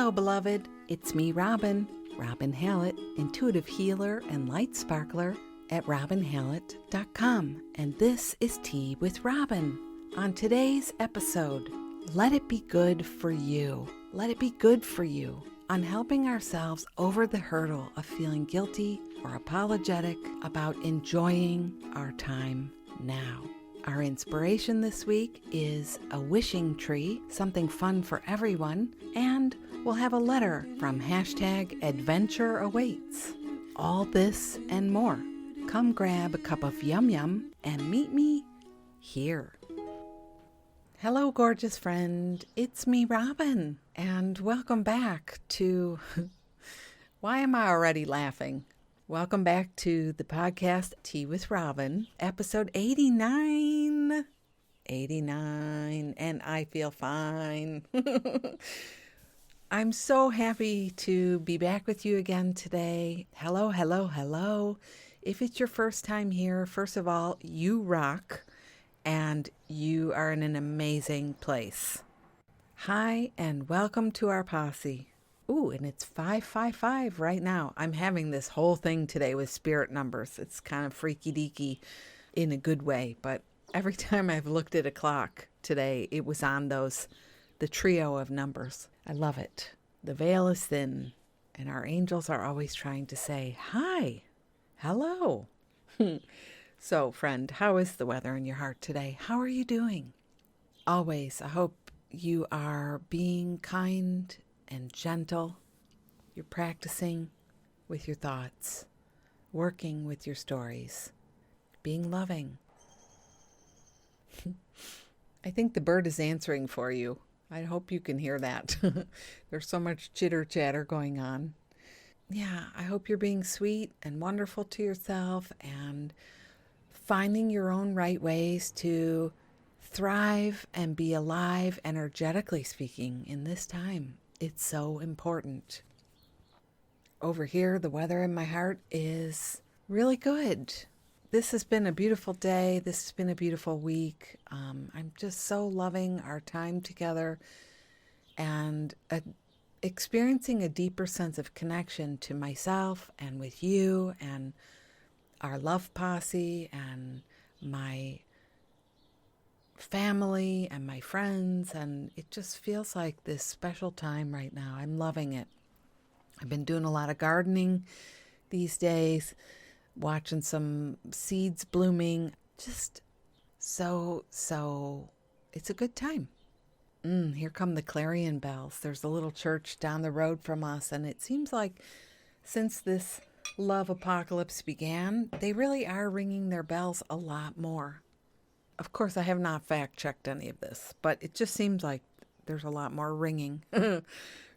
Hello, beloved. It's me, Robin Hallett, intuitive healer and light sparkler at robinhallett.com. And this is Tea with Robin. On today's episode, let it be good for you. Let it be good for you on helping ourselves over the hurdle of feeling guilty or apologetic about enjoying our time now. Our inspiration this week is a wishing tree, something fun for everyone, and we'll have a letter from #AdventureAwaits. All this and more. Come grab a cup of yum yum and meet me here. Hello, gorgeous friend. It's me, Robin, and welcome back to... Why am I already laughing? Welcome back to the podcast Tea with Robin, episode 89. 89, and I feel fine. I'm so happy to be back with you again today. Hello, hello, hello. If it's your first time here, first of all, you rock, and you are in an amazing place. Hi, and welcome to our posse. Ooh, and it's 555 right now. I'm having this whole thing today with spirit numbers. It's kind of freaky deaky in a good way, but every time I've looked at a clock today, it was on the trio of numbers. I love it. The veil is thin, and our angels are always trying to say, hi, hello. So, friend, how is the weather in your heart today? How are you doing? Always, I hope you are being kind and gentle. You're practicing with your thoughts, working with your stories, being loving. I think the bird is answering for you. I hope you can hear that. There's so much chitter chatter going on. Yeah, I hope you're being sweet and wonderful to yourself and finding your own right ways to thrive and be alive, energetically speaking, in this time. It's so important. Over here, the weather in my heart is really good. This has been a beautiful day. This has been a beautiful week. I'm just so loving our time together and experiencing a deeper sense of connection to myself and with you and our love posse and my family and my friends, and it just feels like this special time right now. I'm loving it. I've been doing a lot of gardening these days, watching some seeds blooming. Just so it's a good time. Here come the clarion bells. There's a little church down the road from us, and it seems like since this love apocalypse began, they really are ringing their bells a lot more. Of course, I have not fact-checked any of this, but it just seems like there's a lot more ringing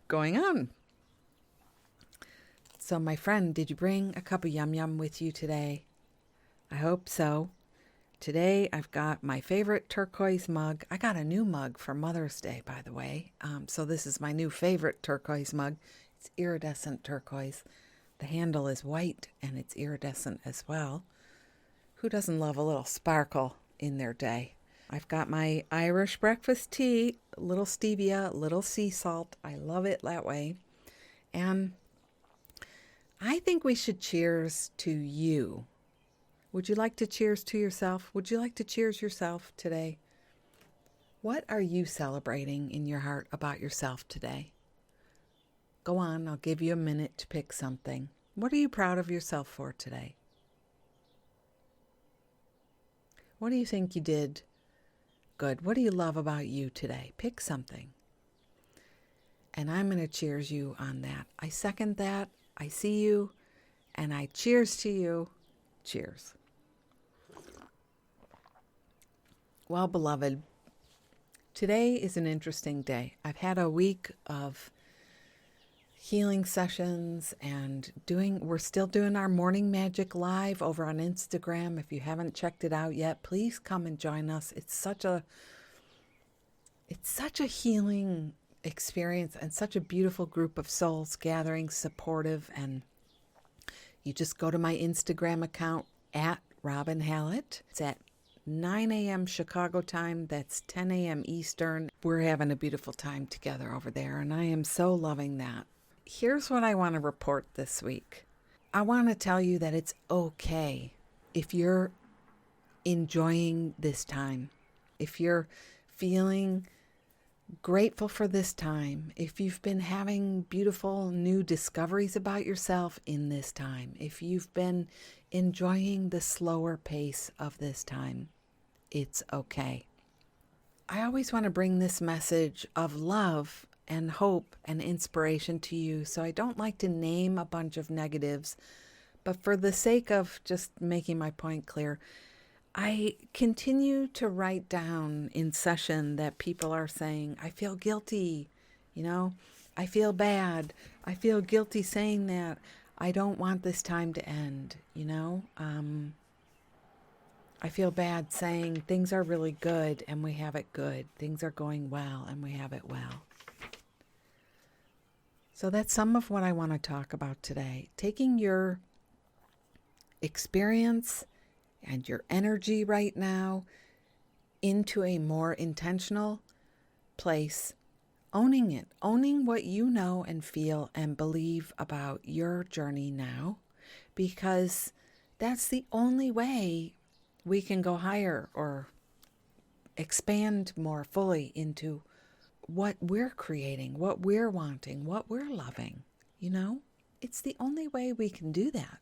going on. So, my friend, did you bring a cup of yum yum with you today? I hope so. Today, I've got my favorite turquoise mug. I got a new mug for Mother's Day, by the way. So this is my new favorite turquoise mug. It's iridescent turquoise. The handle is white, and it's iridescent as well. Who doesn't love a little sparkle in their day? I've got my Irish breakfast tea, a little stevia, a little sea salt. I love it that way. And I think we should cheers to you. Would you like to cheers to yourself? Would you like to cheers yourself today? What are you celebrating in your heart about yourself today? Go on, I'll give you a minute to pick something. What are you proud of yourself for today? What do you think you did good? What do you love about you today? Pick something. And I'm going to cheers you on that. I second that. I see you. And I cheers to you. Cheers. Well, beloved, today is an interesting day. I've had a week of healing sessions and we're still doing our Morning Magic Live over on Instagram. If you haven't checked it out yet, please come and join us. It's such a healing experience and such a beautiful group of souls gathering, supportive, and you just go to my Instagram account at Robin Hallett. It's at 9 a.m. Chicago time. That's 10 a.m. Eastern. We're having a beautiful time together over there, and I am so loving that. Here's what I want to report this week. I want to tell you that it's okay if you're enjoying this time, if you're feeling grateful for this time, if you've been having beautiful new discoveries about yourself in this time, if you've been enjoying the slower pace of this time, it's okay. I always want to bring this message of love and hope and inspiration to you, so I don't like to name a bunch of negatives, but for the sake of just making my point clear, I continue to write down in session that people are saying, I feel guilty, I feel bad, I feel guilty saying that, I don't want this time to end, I feel bad saying things are really good and we have it good, things are going well and we have it well. So that's some of what I want to talk about today. Taking your experience and your energy right now into a more intentional place, owning it, owning what you know and feel and believe about your journey now, because that's the only way we can go higher or expand more fully into what we're creating, what we're wanting, what we're loving. It's the only way we can do that.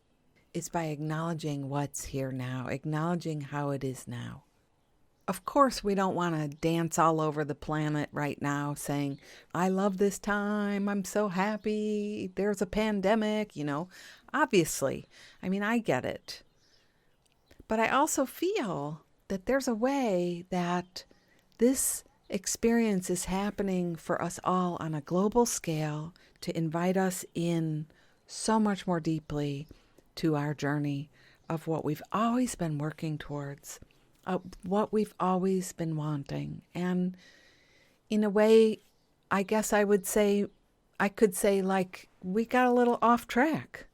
Is by acknowledging what's here now, acknowledging how it is now. Of course, we don't want to dance all over the planet right now saying, I love this time, I'm so happy, there's a pandemic, Obviously, I get it. But I also feel that there's a way that this experience is happening for us all on a global scale to invite us in so much more deeply to our journey of what we've always been working towards, what we've always been wanting. And in a way, I guess I could say like we got a little off track.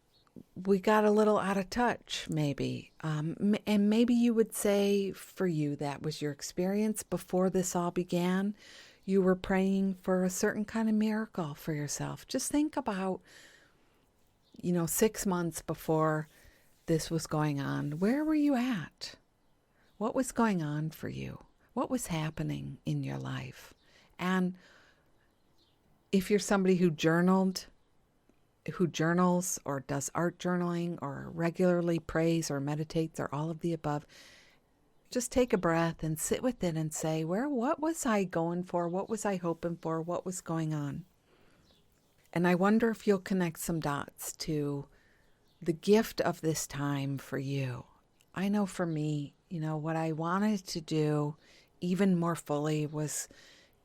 We got a little out of touch, maybe. And maybe you would say for you that was your experience before this all began. You were praying for a certain kind of miracle for yourself. Just think about 6 months before this was going on, where were you at? What was going on for you? What was happening in your life? And if you're somebody who journals or does art journaling or regularly prays or meditates or all of the above, just take a breath and sit with it and say, what was I going for? What was I hoping for? What was going on? And I wonder if you'll connect some dots to the gift of this time for you. I know for me, what I wanted to do even more fully was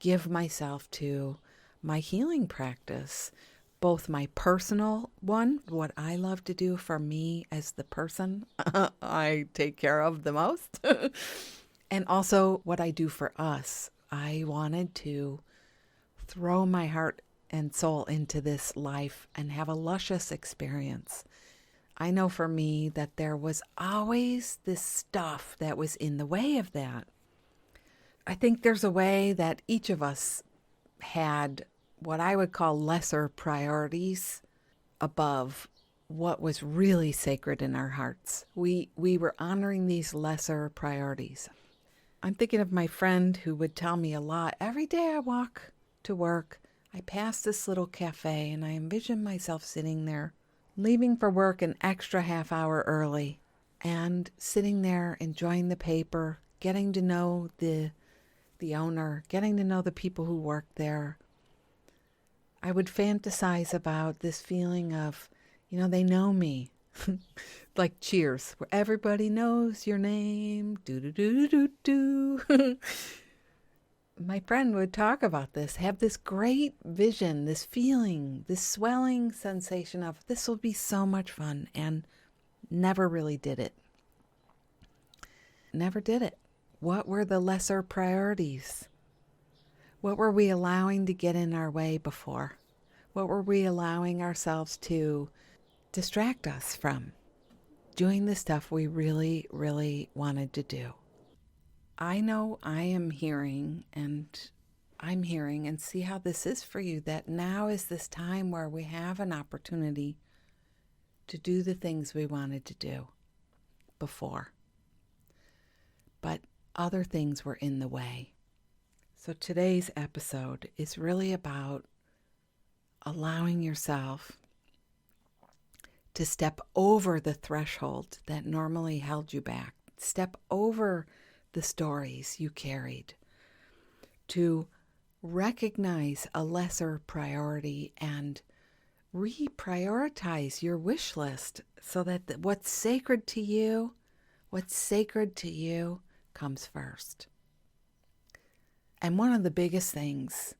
give myself to my healing practice, both my personal one, what I love to do for me as the person I take care of the most, and also what I do for us. I wanted to throw my heart and soul into this life and have a luscious experience. I know for me that there was always this stuff that was in the way of that. I think there's a way that each of us had what I would call lesser priorities above what was really sacred in our hearts. We were honoring these lesser priorities. I'm thinking of my friend who would tell me a lot. Every day I walk to work, I pass this little cafe and I envision myself sitting there, leaving for work an extra half hour early and sitting there enjoying the paper, getting to know the owner, getting to know the people who work there. I would fantasize about this feeling of, they know me. Like Cheers, where everybody knows your name. Do-do-do-do-do-do. My friend would talk about this, have this great vision, this feeling, this swelling sensation of this will be so much fun, and never really did it. Never did it. What were the lesser priorities? What were we allowing to get in our way before? What were we allowing ourselves to distract us from doing the stuff we really, really wanted to do? I know I am hearing, and I'm hearing, and see how this is for you, that now is this time where we have an opportunity to do the things we wanted to do before. But other things were in the way. So today's episode is really about allowing yourself to step over the threshold that normally held you back. Step over the stories you carried, to recognize a lesser priority and reprioritize your wish list so that what's sacred to you comes first. And one of the biggest things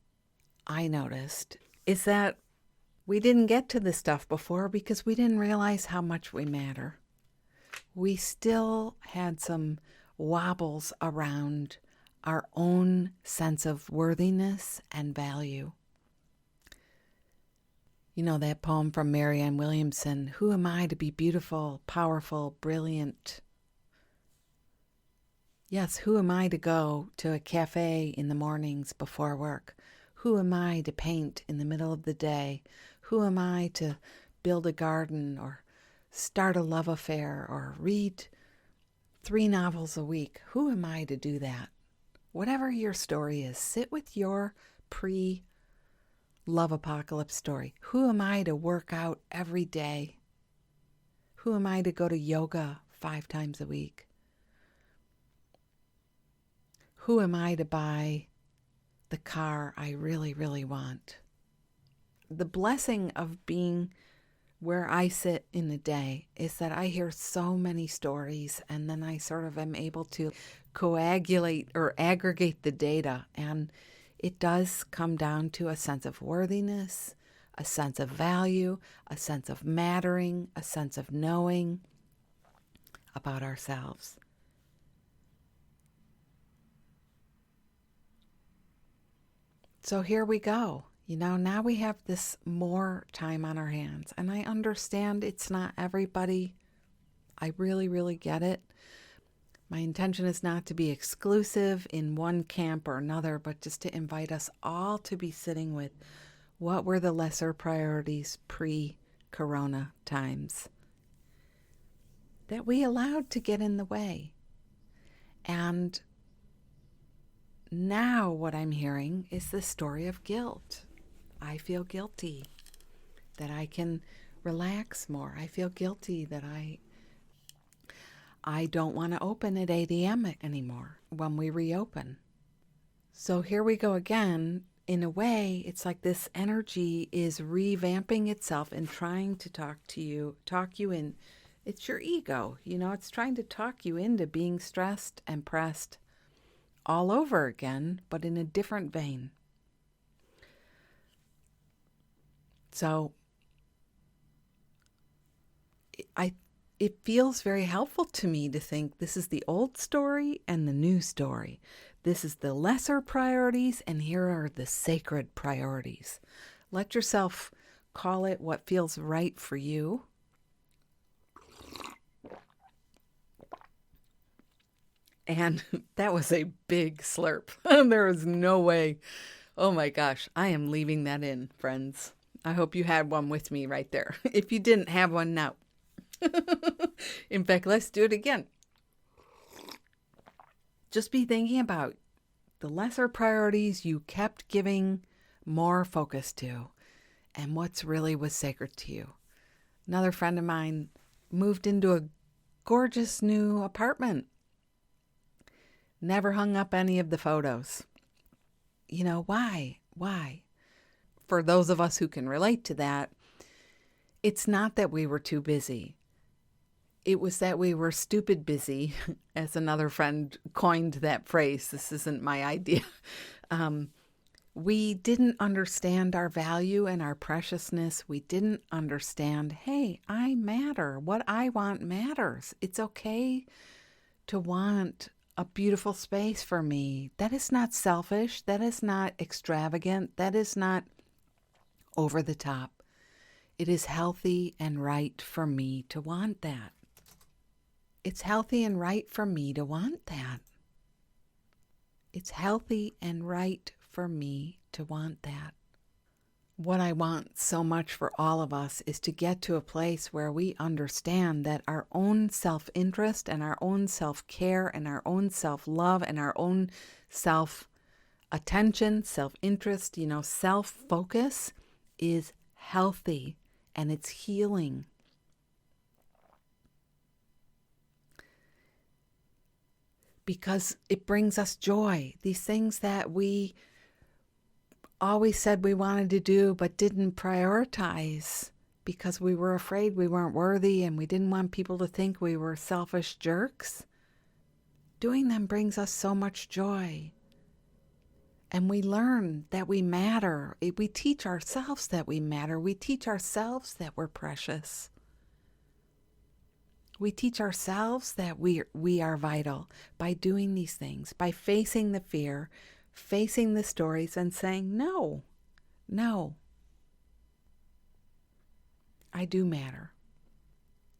I noticed is that we didn't get to this stuff before because we didn't realize how much we matter. We still had some wobbles around our own sense of worthiness and value. You know that poem from Marianne Williamson, "Who am I to be beautiful, powerful, brilliant?" Yes, who am I to go to a cafe in the mornings before work? Who am I to paint in the middle of the day? Who am I to build a garden or start a love affair or read 3 novels a week? Who am I to do that? Whatever your story is, sit with your pre-love apocalypse story. Who am I to work out every day? Who am I to go to yoga 5 times a week? Who am I to buy the car I really, really want? The blessing of being where I sit in the day is that I hear so many stories, and then I sort of am able to coagulate or aggregate the data. And it does come down to a sense of worthiness, a sense of value, a sense of mattering, a sense of knowing about ourselves. So here we go. Now we have this more time on our hands. And I understand it's not everybody. I really, really get it. My intention is not to be exclusive in one camp or another, but just to invite us all to be sitting with what were the lesser priorities pre-corona times that we allowed to get in the way. And now what I'm hearing is the story of guilt. I feel guilty that I can relax more. I feel guilty that I don't want to open at 8 a.m. anymore when we reopen. So here we go again. In a way, it's like this energy is revamping itself and trying to talk you in. It's your ego, it's trying to talk you into being stressed and pressed all over again, but in a different vein. So it feels very helpful to me to think this is the old story and the new story. This is the lesser priorities, and here are the sacred priorities. Let yourself call it what feels right for you. And that was a big slurp. There is no way. Oh my gosh, I am leaving that in, friends. I hope you had one with me right there. If you didn't have one, now. In fact, let's do it again. Just be thinking about the lesser priorities you kept giving more focus to and what's really was sacred to you. Another friend of mine moved into a gorgeous new apartment. Never hung up any of the photos. Why? Why? For those of us who can relate to that, it's not that we were too busy. It was that we were stupid busy, as another friend coined that phrase. This isn't my idea. We didn't understand our value and our preciousness. We didn't understand, hey, I matter. What I want matters. It's okay to want a beautiful space for me. That is not selfish. That is not extravagant. That is not over the top. It is healthy and right for me to want that. It's healthy and right for me to want that. It's healthy and right for me to want that. What I want so much for all of us is to get to a place where we understand that our own self-interest and our own self-care and our own self-love and our own self-attention, self-interest, self-focus is healthy and it's healing. Because it brings us joy. These things that we always said we wanted to do but didn't prioritize because we were afraid we weren't worthy and we didn't want people to think we were selfish jerks. Doing them brings us so much joy. And we learn that we matter. We teach ourselves that we matter. We teach ourselves that we're precious. We teach ourselves that we are vital by doing these things, by facing the fear, facing the stories and saying, no, I do matter.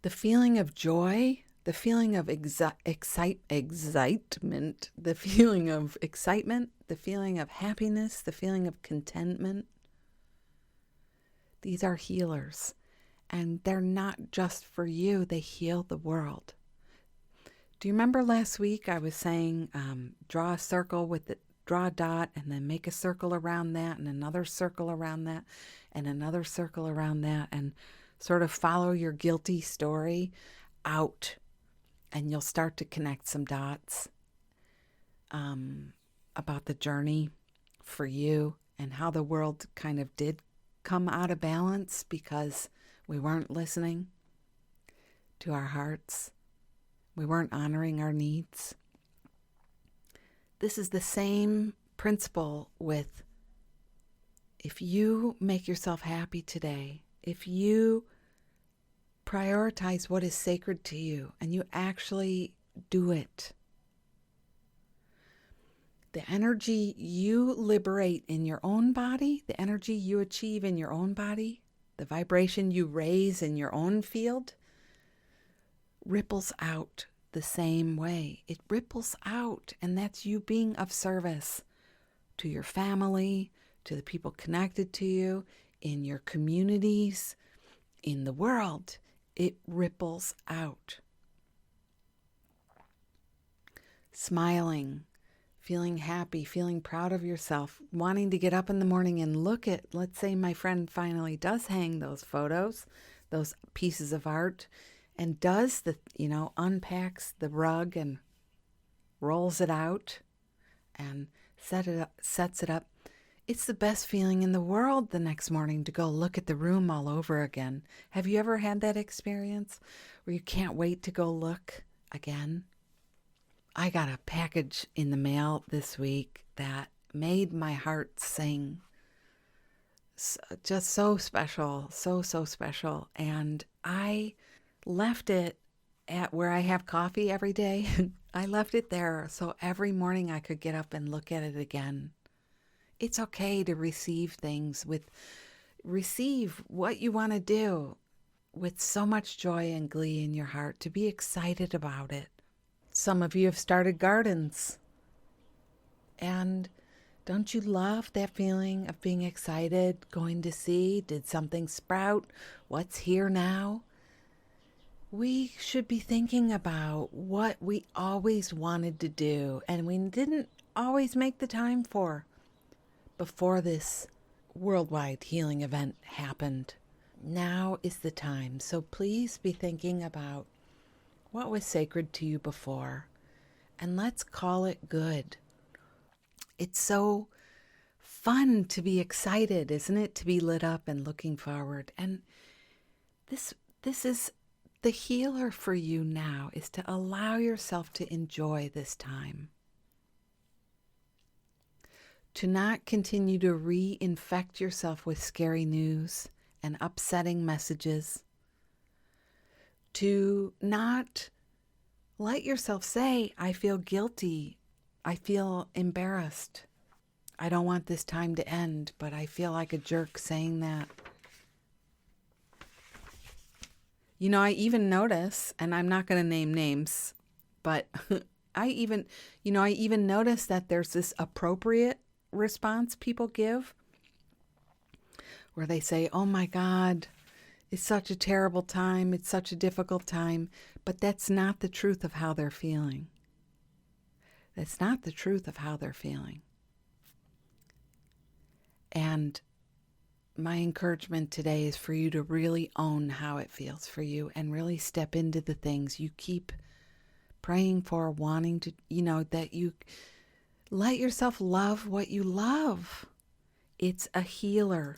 The feeling of joy, the feeling of excitement, the feeling of excitement, the feeling of happiness, the feeling of contentment, these are healers. And they're not just for you, they heal the world. Do you remember last week I was saying draw a circle with it? Draw a dot and then make a circle around that and another circle around that and another circle around that and sort of follow your guilty story out and you'll start to connect some dots about the journey for you and how the world kind of did come out of balance because we weren't listening to our hearts. We weren't honoring our needs. This is the same principle with if you make yourself happy today, if you prioritize what is sacred to you and you actually do it, the energy you liberate in your own body, the energy you achieve in your own body, the vibration you raise in your own field, ripples out the same way. It ripples out, and that's you being of service to your family, to the people connected to you, in your communities, in the world. It ripples out. Smiling, feeling happy, feeling proud of yourself, wanting to get up in the morning and look at, let's say my friend finally does hang those photos, those pieces of art, and does unpacks the rug and rolls it out and sets it up. It's the best feeling in the world the next morning to go look at the room all over again. Have you ever had that experience where you can't wait to go look again? I got a package in the mail this week that made my heart sing. Just so special, so special. And I left it at where I have coffee every day. I left it there so every morning I could get up and look at it again. It's okay to receive things receive what you want to do with so much joy and glee in your heart, to be excited about it. Some of you have started gardens. And don't you love that feeling of being excited, going to see, did something sprout? What's here now? We should be thinking about what we always wanted to do and we didn't always make the time for before this worldwide healing event happened. Now is the time. So please be thinking about what was sacred to you before, and let's call it good. It's so fun to be excited, isn't it? To be lit up and looking forward. And this is the healer for you now, is to allow yourself to enjoy this time. To not continue to reinfect yourself with scary news and upsetting messages. To not let yourself say, I feel guilty, I feel embarrassed, I don't want this time to end, but I feel like a jerk saying that. I even notice, and I'm not going to name names, but I even, I even notice that there's this appropriate response people give where they say, oh my God, it's such a terrible time. It's such a difficult time. But that's not the truth of how they're feeling. That's not the truth of how they're feeling. And my encouragement today is for you to really own how it feels for you and really step into the things you keep praying for, wanting to, that you let yourself love what you love. It's a healer.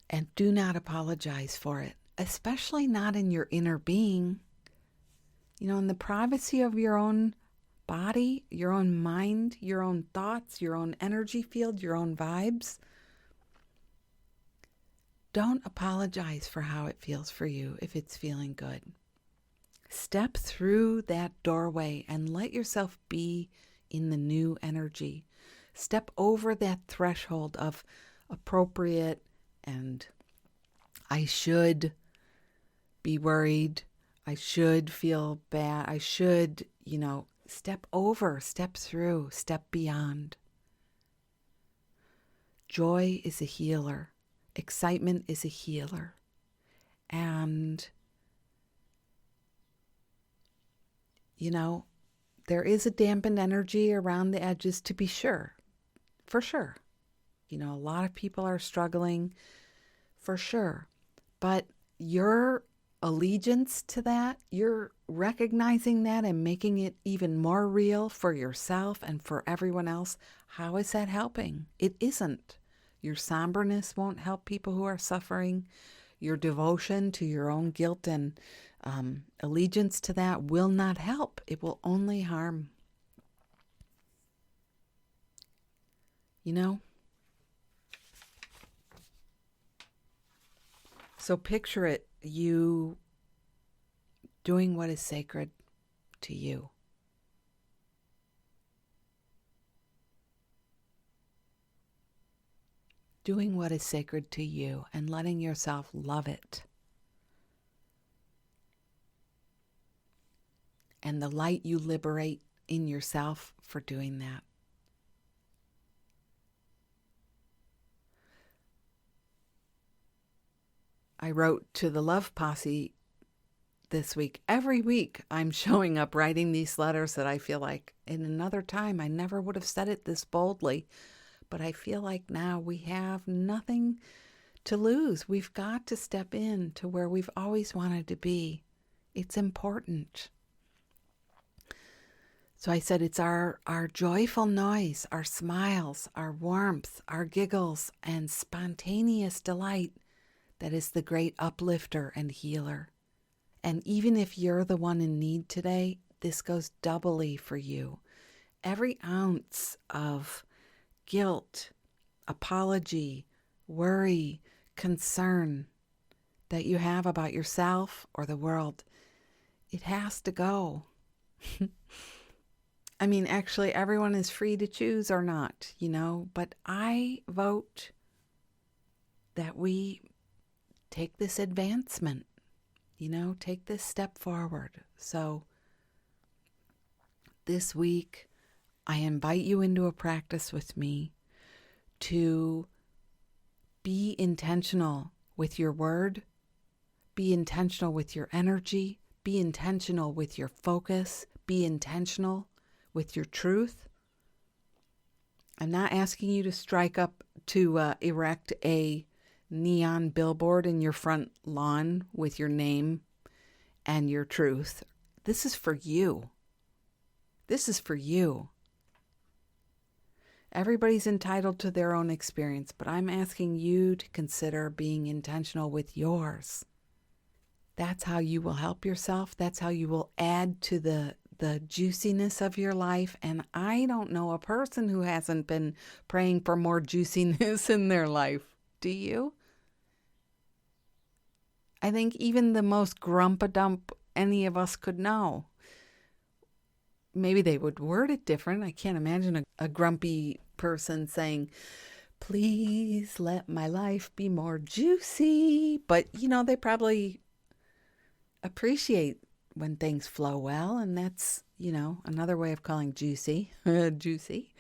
And do not apologize for it, especially not in your inner being. In the privacy of your own body, your own mind, your own thoughts, your own energy field, your own vibes. Don't apologize for how it feels for you if it's feeling good. Step through that doorway and let yourself be in the new energy. Step over that threshold of appropriate and I should be worried. I should feel bad. I should, step over, step through, step beyond. Joy is a healer. Excitement is a healer. And, there is a dampened energy around the edges to be sure, for sure. A lot of people are struggling, for sure. But your allegiance to that, you're recognizing that and making it even more real for yourself and for everyone else. How is that helping? It isn't. Your somberness won't help people who are suffering. Your devotion to your own guilt and allegiance to that will not help. It will only harm. So picture it, you doing what is sacred to you. Doing what is sacred to you and letting yourself love it. And the light you liberate in yourself for doing that. I wrote to the Love Posse this week. Every week I'm showing up writing these letters that I feel like in another time I never would have said it this boldly. But I feel like now we have nothing to lose. We've got to step in to where we've always wanted to be. It's important. So I said it's our joyful noise, our smiles, our warmth, our giggles, and spontaneous delight that is the great uplifter and healer. And even if you're the one in need today, this goes doubly for you. Every ounce of guilt, apology, worry, concern that you have about yourself or the world, it has to go. I mean, actually, everyone is free to choose or not, but I vote that we take this advancement, take this step forward. So this week, I invite you into a practice with me to be intentional with your word, be intentional with your energy, be intentional with your focus, be intentional with your truth. I'm not asking you to strike up to erect a neon billboard in your front lawn with your name and your truth. This is for you. This is for you. Everybody's entitled to their own experience, but I'm asking you to consider being intentional with yours. That's how you will help yourself. That's how you will add to the juiciness of your life. And I don't know a person who hasn't been praying for more juiciness in their life. Do you? I think even the most grump-a-dump any of us could know. Maybe they would word it different. I can't imagine a grumpy person saying, please let my life be more juicy. But, they probably appreciate when things flow well, and that's, another way of calling juicy, juicy.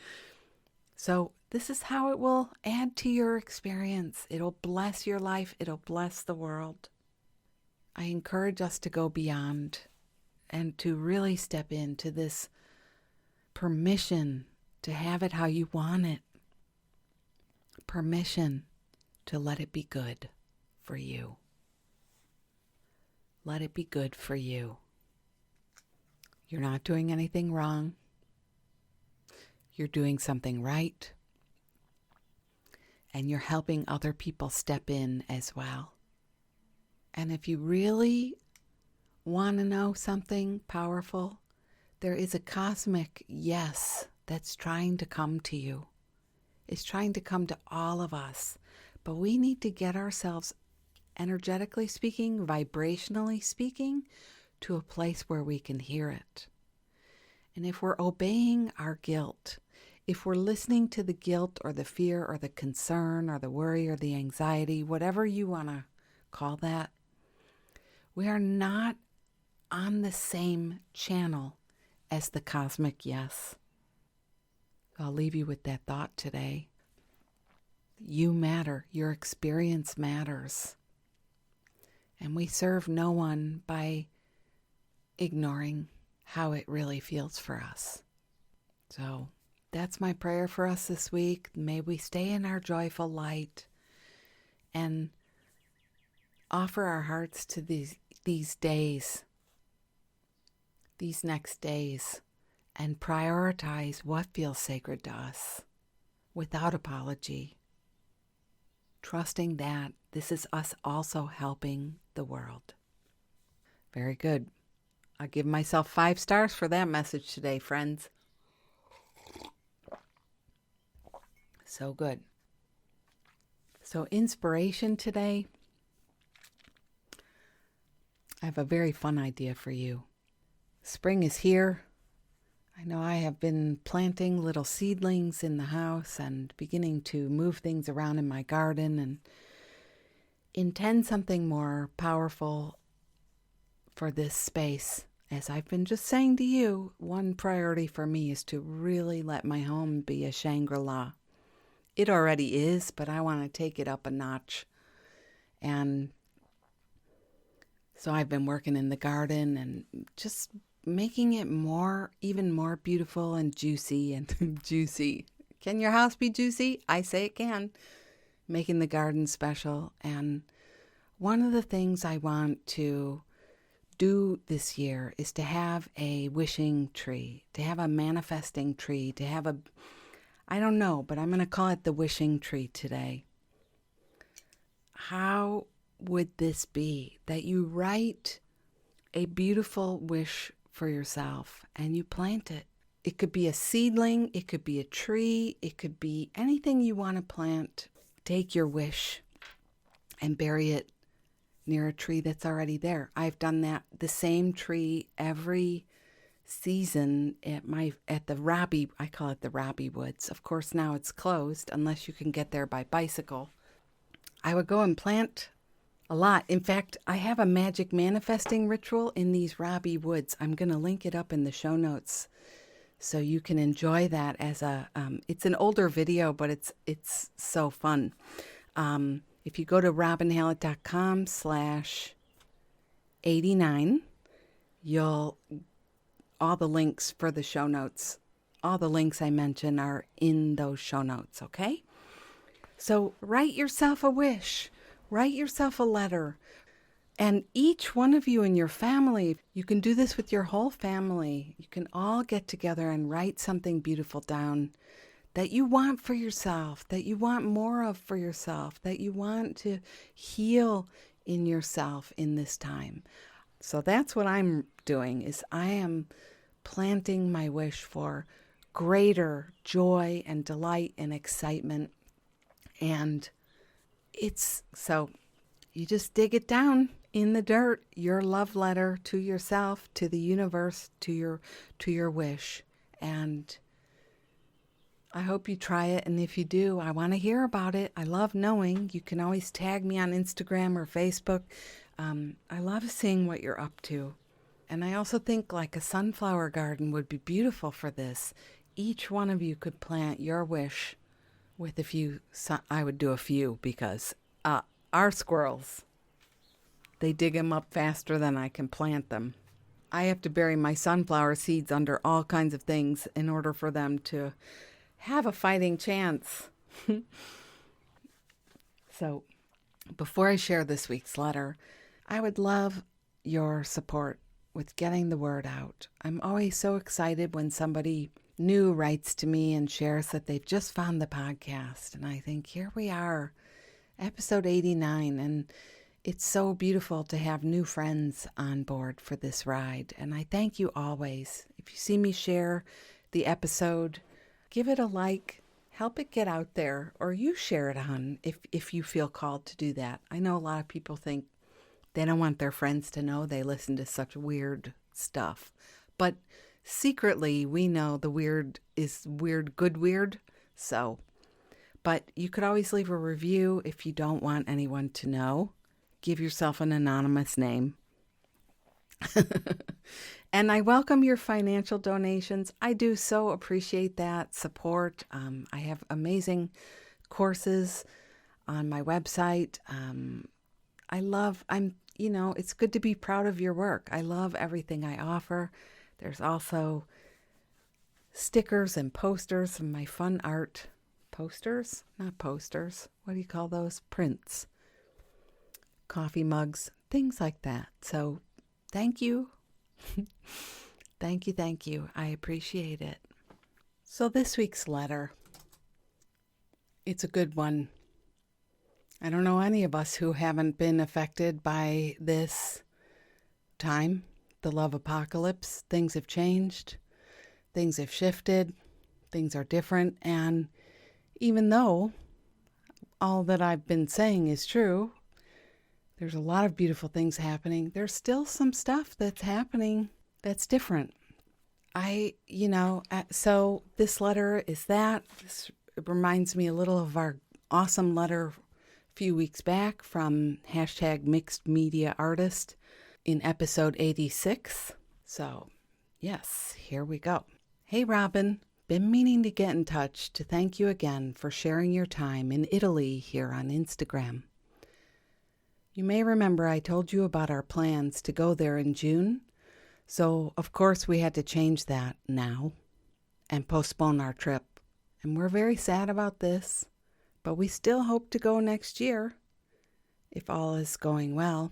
So this is how it will add to your experience. It'll bless your life. It'll bless the world. I encourage us to go beyond and to really step into this permission to have it how you want it. Permission to let it be good for you. Let it be good for you. You're not doing anything wrong. You're doing something right. And you're helping other people step in as well. And if you really want to know something powerful, there is a cosmic yes that's trying to come to you. It's trying to come to all of us. But we need to get ourselves, energetically speaking, vibrationally speaking, to a place where we can hear it. And if we're obeying our guilt, if we're listening to the guilt or the fear or the concern or the worry or the anxiety, whatever you want to call that, we are not on the same channel as the cosmic yes. I'll leave you with that thought today. You matter. Your experience matters. And we serve no one by ignoring how it really feels for us. So that's my prayer for us this week. May we stay in our joyful light and offer our hearts to these days, these next days, and prioritize what feels sacred to us without apology, trusting that this is us also helping the world. Very good. I'll give myself 5 stars for that message today, friends. So good. So inspiration today. I have a very fun idea for you. Spring is here. I know I have been planting little seedlings in the house and beginning to move things around in my garden and intend something more powerful for this space. As I've been just saying to you, one priority for me is to really let my home be a Shangri-La. It already is, but I want to take it up a notch. And so I've been working in the garden and just making it even more beautiful and juicy and juicy. Can your house be juicy? I say it can. Making the garden special. And one of the things I want to do this year is to have a wishing tree, to have a manifesting tree, to have I don't know, but I'm going to call it the wishing tree today. How would this be that you write a beautiful wish for yourself and you plant it? It could be a seedling, it could be a tree, it could be anything you want to plant. Take your wish and bury it near a tree that's already there. I've done that, the same tree every season at the Robbie, I call it the Robbie Woods. Of course, now it's closed unless you can get there by bicycle. I would go and plant a lot. In fact, I have a magic manifesting ritual in these Robbie Woods. I'm going to link it up in the show notes so you can enjoy that as it's an older video, but it's so fun. If you go to robinhallett.com/89, all the links for the show notes, all the links I mention are in those show notes, okay? So write yourself a wish, write yourself a letter, and each one of you in your family, you can do this with your whole family. You can all get together and write something beautiful down that you want for yourself, that you want more of for yourself, that you want to heal in yourself in this time. So that's what I'm doing, is I am planting my wish for greater joy and delight and excitement. And so you just dig it down in the dirt, your love letter to yourself, to the universe, to your wish. And I hope you try it. And if you do, I want to hear about it. I love knowing. You can always tag me on Instagram or Facebook. I love seeing what you're up to. And I also think like a sunflower garden would be beautiful for this. Each one of you could plant your wish with a few. I would do a few because our squirrels, they dig them up faster than I can plant them. I have to bury my sunflower seeds under all kinds of things in order for them to have a fighting chance. So, before I share this week's letter, I would love your support with getting the word out. I'm always so excited when somebody new writes to me and shares that they've just found the podcast. And I think, here we are, episode 89. And it's so beautiful to have new friends on board for this ride. And I thank you always. If you see me share the episode, give it a like. Help it get out there, or you share it on if you feel called to do that. I know a lot of people think they don't want their friends to know they listen to such weird stuff. But secretly, we know the weird is weird, good weird. So, but you could always leave a review if you don't want anyone to know. Give yourself an anonymous name. And I welcome your financial donations. I do so appreciate that support. I have amazing courses on my website. It's good to be proud of your work. I love everything I offer. There's also stickers and posters of my fun art. Posters? Not posters. What do you call those? Prints. Coffee mugs, things like that. So thank you. Thank you. I appreciate it. So this week's letter, it's a good one. I don't know any of us who haven't been affected by this time, the love apocalypse. Things have changed. Things have shifted. Things are different. And even though all that I've been saying is true, there's a lot of beautiful things happening. There's still some stuff that's happening that's different. So this letter is that. It reminds me a little of our awesome letter a few weeks back from #MixedMediaArtist in episode 86. So, yes, here we go. Hey, Robin. Been meaning to get in touch to thank you again for sharing your time in Italy here on Instagram. You may remember I told you about our plans to go there in June, so of course we had to change that now and postpone our trip. And we're very sad about this, but we still hope to go next year if all is going well.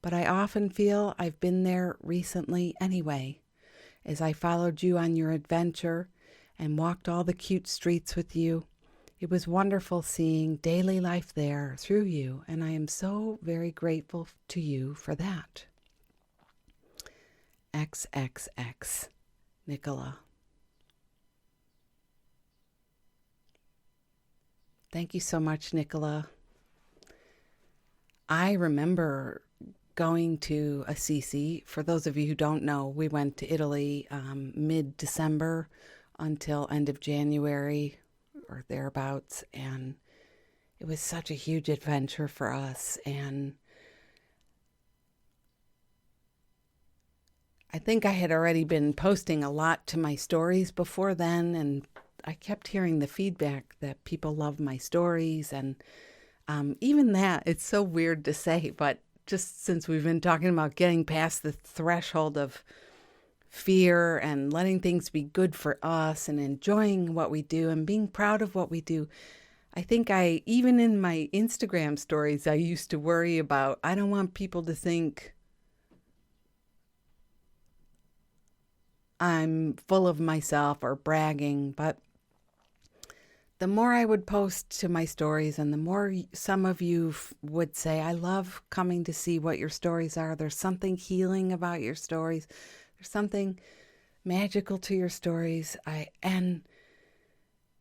But I often feel I've been there recently anyway, as I followed you on your adventure and walked all the cute streets with you. It was wonderful seeing daily life there through you, and I am so very grateful to you for that. XXX, Nicola. Thank you so much, Nicola. I remember going to Assisi. For those of you who don't know, we went to Italy mid-December until end of January or thereabouts, and it was such a huge adventure for us. And I think I had already been posting a lot to my stories before then, and I kept hearing the feedback that people love my stories. And even that, it's so weird to say, but just since we've been talking about getting past the threshold of fear and letting things be good for us and enjoying what we do and being proud of what we do, I think even in my Instagram stories, I used to worry about, I don't want people to think I'm full of myself or bragging. But the more I would post to my stories and the more some of you would say, I love coming to see what your stories are. There's something healing about your stories. There's something magical to your stories. And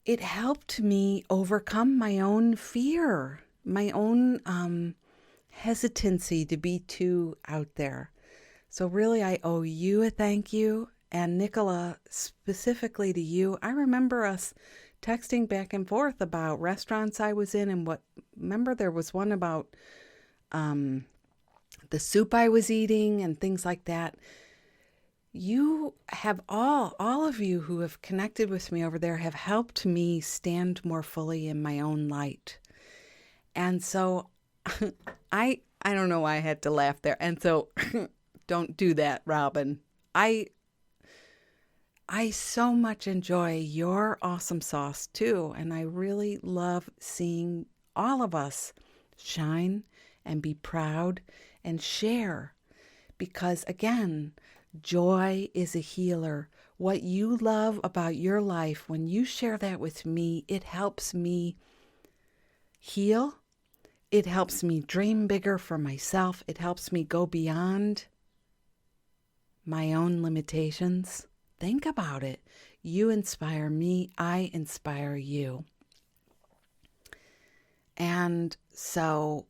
it helped me overcome my own fear, my own hesitancy to be too out there. So really, I owe you a thank you. And Nicola, specifically to you, I remember us texting back and forth about restaurants I was in and remember there was one about the soup I was eating and things like that. You have all of you who have connected with me over there have helped me stand more fully in my own light. And so I don't know why I had to laugh there. And so don't do that, Robin. I so much enjoy your awesome sauce too, and I really love seeing all of us shine and be proud and share because again, joy is a healer. What you love about your life, when you share that with me, it helps me heal. It helps me dream bigger for myself. It helps me go beyond my own limitations. Think about it. You inspire me. I inspire you. And so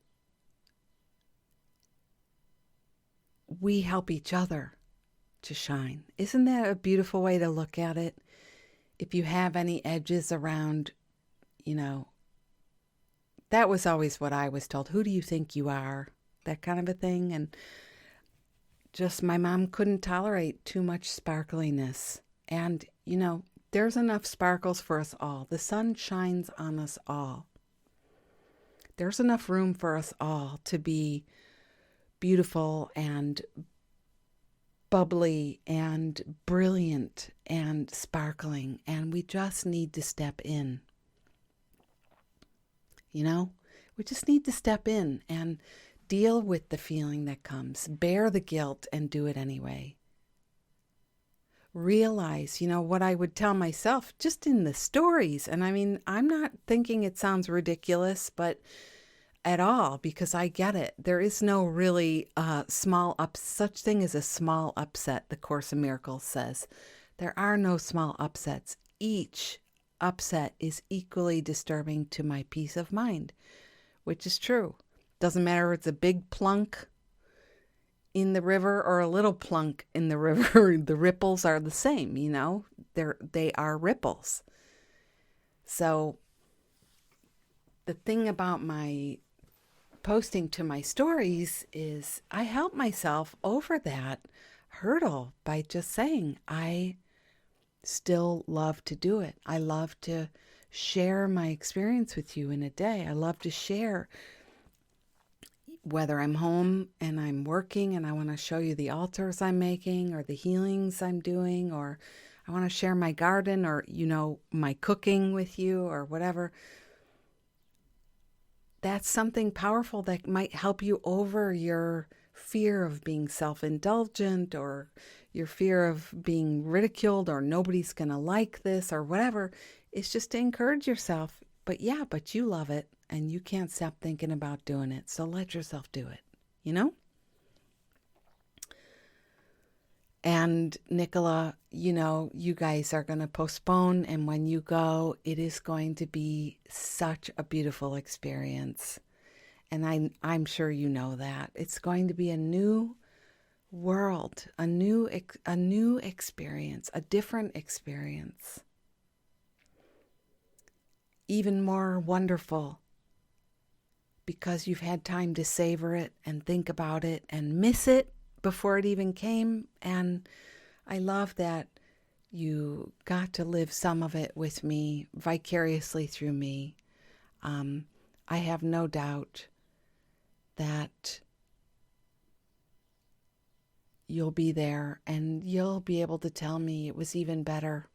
we help each other to shine. Isn't that a beautiful way to look at it? If you have any edges around, that was always what I was told. Who do you think you are? That kind of a thing. And just my mom couldn't tolerate too much sparkliness. And, there's enough sparkles for us all. The sun shines on us all. There's enough room for us all to be beautiful and bubbly and brilliant and sparkling. And we just need to step in. We just need to step in and deal with the feeling that comes, bear the guilt and do it anyway. Realize, what I would tell myself just in the stories. And I mean, I'm not thinking it sounds ridiculous, but at all, because I get it. There is no really such thing as a small upset, the Course in Miracles says. There are no small upsets. Each upset is equally disturbing to my peace of mind, which is true. Doesn't matter if it's a big plunk in the river or a little plunk in the river. The ripples are the same, they are ripples. So the thing about my posting to my stories is I help myself over that hurdle by just saying, I still love to do it. I love to share my experience with you in a day. I love to share whether I'm home and I'm working and I want to show you the altars I'm making or the healings I'm doing, or I want to share my garden or, my cooking with you or whatever. That's something powerful that might help you over your fear of being self-indulgent or your fear of being ridiculed or nobody's going to like this or whatever. It's just to encourage yourself. But you love it and you can't stop thinking about doing it. So let yourself do it, And Nicola, you guys are going to postpone. And when you go, it is going to be such a beautiful experience. And I'm sure you know that. It's going to be a new world, a new experience, a different experience. Even more wonderful because you've had time to savor it and think about it and miss it before it even came. And I love that you got to live some of it with me, vicariously through me. I have no doubt that you'll be there and you'll be able to tell me it was even better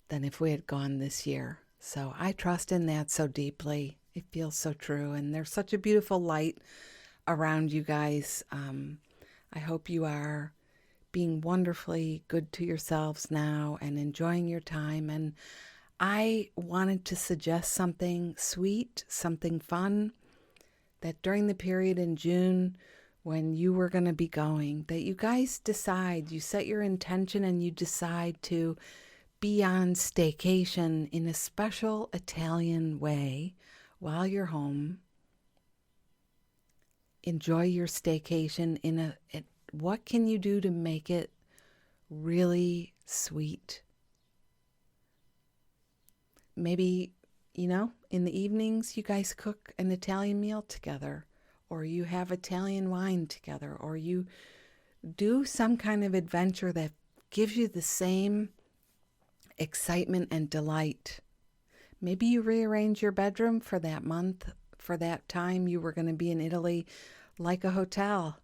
than if we had gone this year. So I trust in that so deeply. It feels so true. And there's such a beautiful light around you guys. I hope you are being wonderfully good to yourselves now and enjoying your time. And I wanted to suggest something sweet, something fun, that during the period in June when you were going to be going, that you guys decide, you set your intention and you decide to be on staycation in a special Italian way while you're home. Enjoy your staycation what can you do to make it really sweet? Maybe, in the evenings you guys cook an Italian meal together, or you have Italian wine together, or you do some kind of adventure that gives you the same excitement and delight. Maybe you rearrange your bedroom for that month, for that time you were going to be in Italy, like a hotel.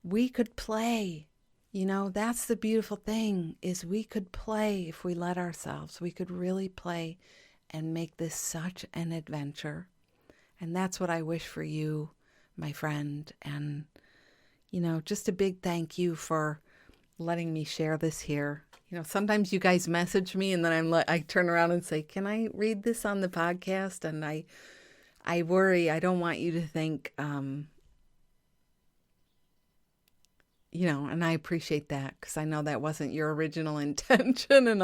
We could play. You know, that's the beautiful thing, is we could play if we let ourselves. We could really play and make this such an adventure. And that's what I wish for you, my friend. And, you know, just a big thank you for letting me share this here. You know, sometimes you guys message me and then I turn around and say, can I read this on the podcast? And I worry. I don't want you to think, you know, and I appreciate that, because I know that wasn't your original intention, and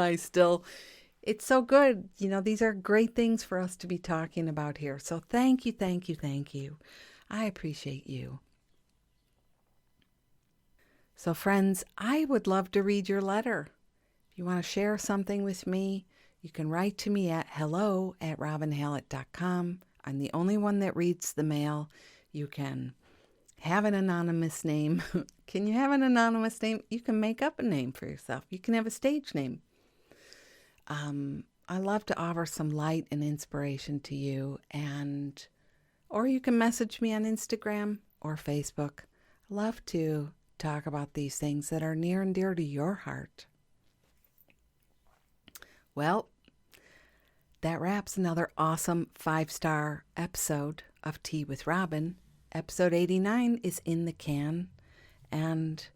it's so good. You know, these are great things for us to be talking about here. So thank you, thank you, thank you. I appreciate you. So friends, I would love to read your letter. If you want to share something with me, you can write to me at hello@robinhallett.com. I'm the only one that reads the mail. You can have an anonymous name. Can you have an anonymous name? You can make up a name for yourself. You can have a stage name. I love to offer some light and inspiration to you, or you can message me on Instagram or Facebook. I love to talk about these things that are near and dear to your heart. Well, that wraps another awesome 5-star episode of Tea with Robin. Episode 89 is in the can, and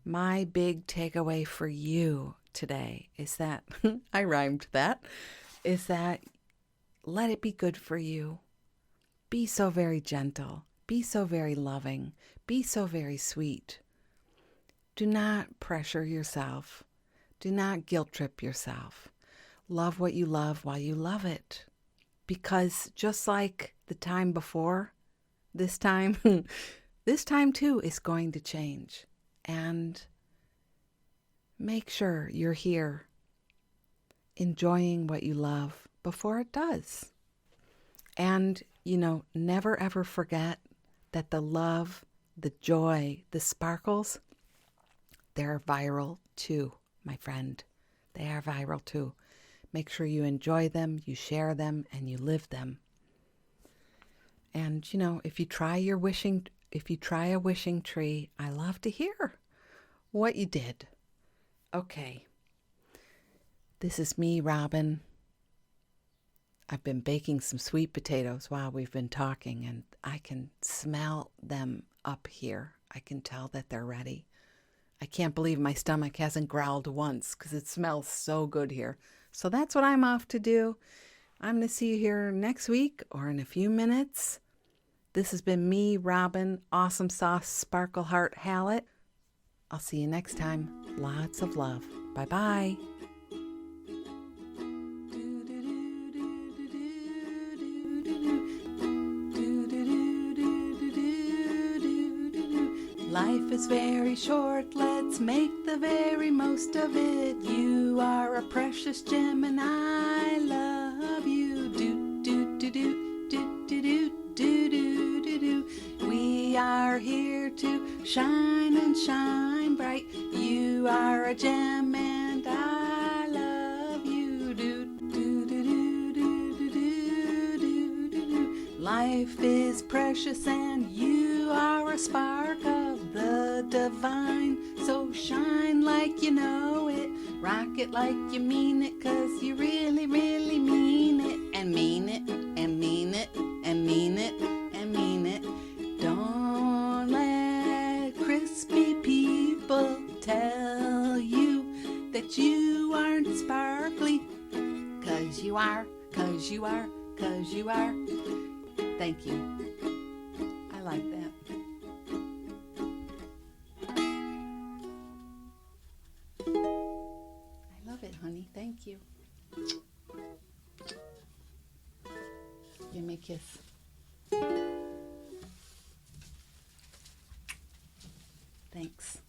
my big takeaway for you today is that, I rhymed that, is that let it be good for you. Be so very gentle. Be so very loving. Be so very sweet. Do not pressure yourself. Do not guilt trip yourself. Love what you love while you love it. Because just like the time before, this time too is going to change. And make sure you're here enjoying what you love before it does. And, you know, never ever forget that the love, the joy, the sparkles, they're viral too, my friend. They are viral too. Make sure you enjoy them, you share them, and you live them. And, you know, if you try a wishing tree, I love to hear what you did. Okay. This is me, Robin. I've been baking some sweet potatoes while we've been talking, and I can smell them up here. I can tell that they're ready. I can't believe my stomach hasn't growled once, because it smells so good here. So that's what I'm off to do. I'm going to see you here next week or in a few minutes. This has been me, Robin, Awesome Sauce Sparkle Heart Hallett. I'll see you next time. Lots of love. Bye-bye. Life is very short, let's make the very most of it. You are a precious gem and I love you. Do do do do do do do do do do do. We are here to shine and shine bright. You are a gem and I love you. Do do do do do do do do do. Life is precious and you are a spark of the divine. So shine like you know it, rock it like you mean it, 'cause you really, really mean it, and mean it, and mean it, and mean it, and mean it. Don't let crispy people tell you that you aren't sparkly, 'cause you are, 'cause you are, 'cause you are. Thank you. I like that. I love it, honey. Thank you. Give me a kiss. Thanks.